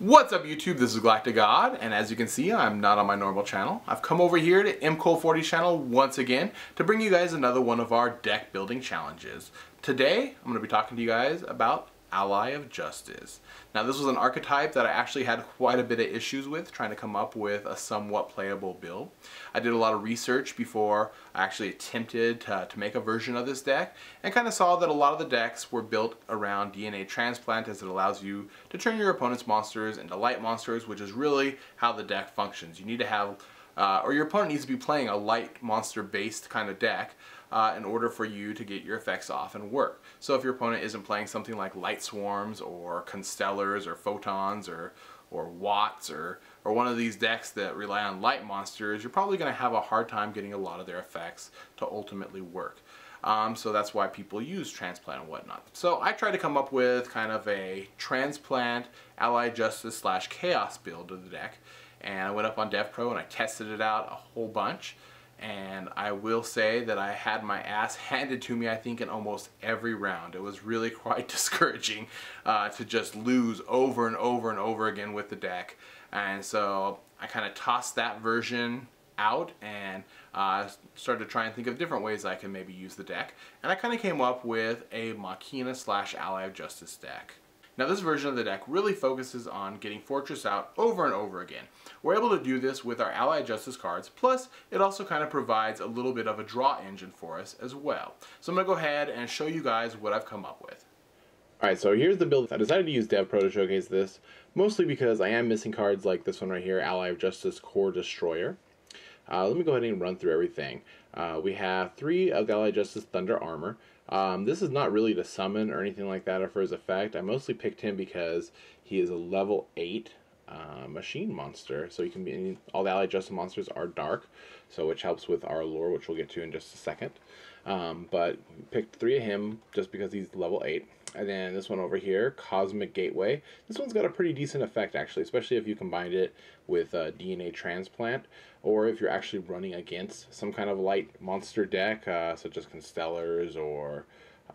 What's up YouTube, this is GalacticGod, and as you can see I'm not on my normal channel. I've come over here to mkohl40's channel once again to bring you guys another one of our deck building challenges. Today I'm going to be talking to you guys about Ally of Justice. Now this was an archetype that I actually had quite a bit of issues with trying to come up with a somewhat playable build. I did a lot of research before I actually attempted to make a version of this deck and kind of saw that a lot of the decks were built around DNA transplant, as it allows you to turn your opponent's monsters into light monsters, which is really how the deck functions. You need to have, or your opponent needs to be playing a light monster based kind of deck in order for you to get your effects off and work. So if your opponent isn't playing something like light swarms or constellars or photons or watts or one of these decks that rely on light monsters, you're probably going to have a hard time getting a lot of their effects to ultimately work. So that's why people use transplant and whatnot. So I tried to come up with kind of a transplant Ally Justice / chaos build of the deck, and I went up on DevPro and I tested it out a whole bunch. And I will say that I had my ass handed to me, I think, in almost every round. It was really quite discouraging to just lose over and over and over again with the deck. And so I kind of tossed that version out and started to try and think of different ways I can maybe use the deck. And I kind of came up with a Machina / Ally of Justice deck. Now this version of the deck really focuses on getting Fortress out over and over again. We're able to do this with our Ally Justice cards, plus it also kind of provides a little bit of a draw engine for us as well. So I'm going to go ahead and show you guys what I've come up with. Alright, so here's the build. I decided to use DevPro to showcase this, mostly because I am missing cards like this one right here, Ally of Justice Core Destroyer. Let me go ahead and run through everything. We have 3 of the Ally Justice Thunder Armor. This is not really to summon or anything like that or for his effect. I mostly picked him because he is a level 8 machine monster. So you can be, all the Ally Justice monsters are dark, so which helps with our lore, which we'll get to in just a second. But we picked 3 of him just because he's level 8. And then this one over here, Cosmic Gateway. This one's got a pretty decent effect actually, especially if you combined it with DNA Transplant, or if you're actually running against some kind of light monster deck, such as Constellars or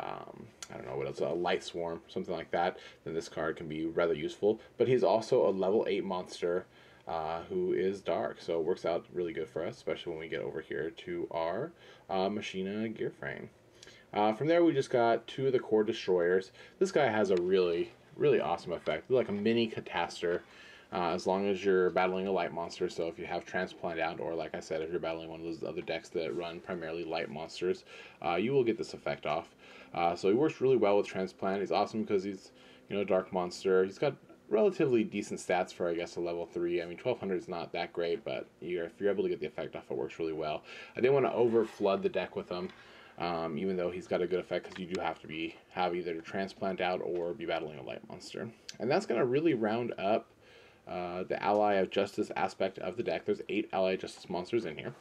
I don't know what else, a Light Swarm, something like that, then this card can be rather useful. But he's also a level 8 monster who is dark, so it works out really good for us, especially when we get over here to our Machina gear frame. From there we just got 2 of the Core Destroyers. This guy has a really awesome effect, like a mini Cataster, as long as you're battling a light monster. So if you have Transplant out, or like I said, if you're battling one of those other decks that run primarily light monsters, you will get this effect off. So he works really well with Transplant. He's awesome because he's, you know, a dark monster. He's got relatively decent stats for, I guess, a level 3. I mean, 1200 is not that great, but if you're able to get the effect off, it works really well. I didn't want to over flood the deck with him. Even though he's got a good effect, because you do have to have either to transplant out or be battling a light monster. And that's going to really round up the Ally of Justice aspect of the deck. There's 8 Ally of Justice monsters in here.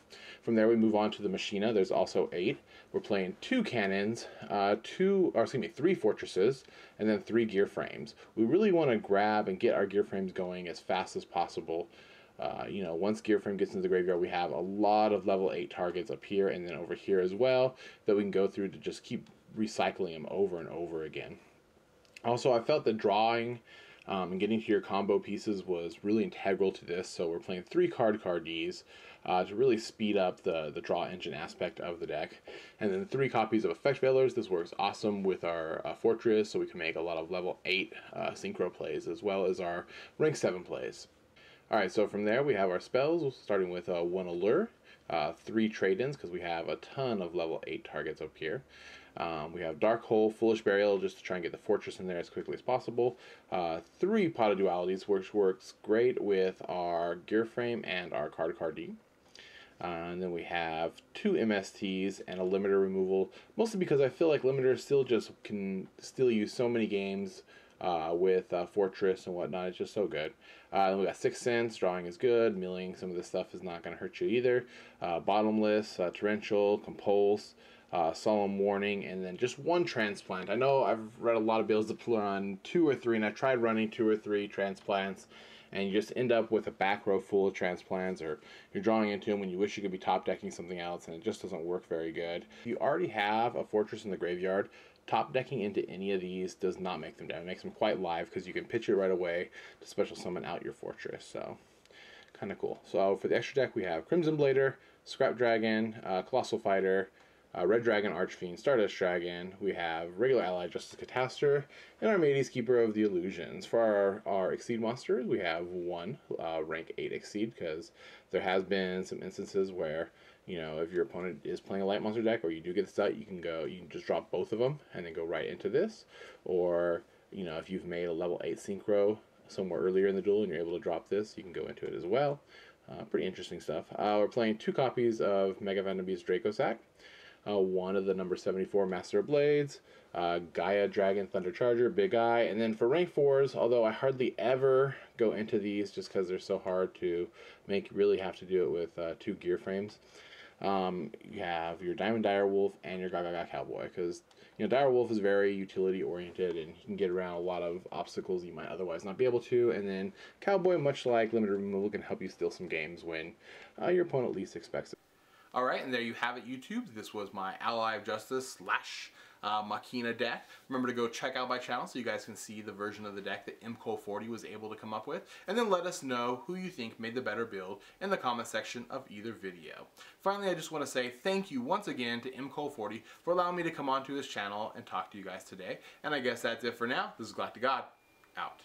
From there we move on to the Machina. There's also 8. We're playing 2 cannons, 3 fortresses, and then 3 gear frames. We really want to grab and get our gear frames going as fast as possible. You know, once gear frame gets into the graveyard, we have a lot of level 8 targets up here and then over here as well that we can go through to just keep recycling them over and over again. Also, I felt that drawing and getting to your combo pieces was really integral to this, so we're playing 3 Cards to really speed up the draw engine aspect of the deck. And then 3 copies of Effect Veilers. This works awesome with our Fortress, so we can make a lot of level 8 synchro plays as well as our rank 7 plays. Alright, so from there we have our spells, starting with 1 Allure, 3 Trade-ins, because we have a ton of level 8 targets up here. We have Dark Hole, Foolish Burial, just to try and get the Fortress in there as quickly as possible. 3 Pot of Dualities, which works great with our Gear Frame and our Card. And then we have 2 MSTs and a Limiter removal, mostly because I feel like Limiters can still use so many games with Fortress and whatnot. It's just so good. Then we got 6 Sense, drawing is good, milling some of this stuff is not going to hurt you either. Bottomless, Torrential, Compulse, Solemn Warning, and then just 1 Transplant. I know I've read a lot of builds that pull on 2 or 3, and I tried running 2 or 3 Transplants, and you just end up with a back row full of transplants, or you're drawing into them when you wish you could be top decking something else, and it just doesn't work very good. If you already have a fortress in the graveyard, top decking into any of these does not make them down. It makes them quite live because you can pitch it right away to special summon out your fortress. So kind of cool. So for the extra deck, we have Crimson Blader, Scrap Dragon, Colossal Fighter, Red Dragon, Archfiend, Stardust Dragon. We have regular ally Justice Catastor, and Armades, Keeper of the Illusions. For our Exceed monsters, we have one rank 8 Exceed, because there has been some instances where, you know, if your opponent is playing a light monster deck, or you do get this out, you can just drop both of them and then go right into this. Or, you know, if you've made a level 8 Synchro somewhere earlier in the duel and you're able to drop this, you can go into it as well. Pretty interesting stuff. We're playing 2 copies of Mega Vanderbeest Dracosack. One of the number 74 Master of Blades, Gaia Dragon Thunder Charger, Big Eye, and then for rank 4s, although I hardly ever go into these just because they're so hard to make, you really have to do it with 2 gear frames. You have your Diamond Direwolf and your Gaga Cowboy, because, you know, Direwolf is very utility oriented and you can get around a lot of obstacles you might otherwise not be able to, and then Cowboy, much like limited removal, can help you steal some games when your opponent least expects it. Alright, and there you have it, YouTube. This was my Ally of Justice / Machina deck. Remember to go check out my channel so you guys can see the version of the deck that MKohl40 was able to come up with, and then let us know who you think made the better build in the comment section of either video. Finally, I just want to say thank you once again to MKohl40 for allowing me to come onto his channel and talk to you guys today, and I guess that's it for now. This is GalacticGod, out.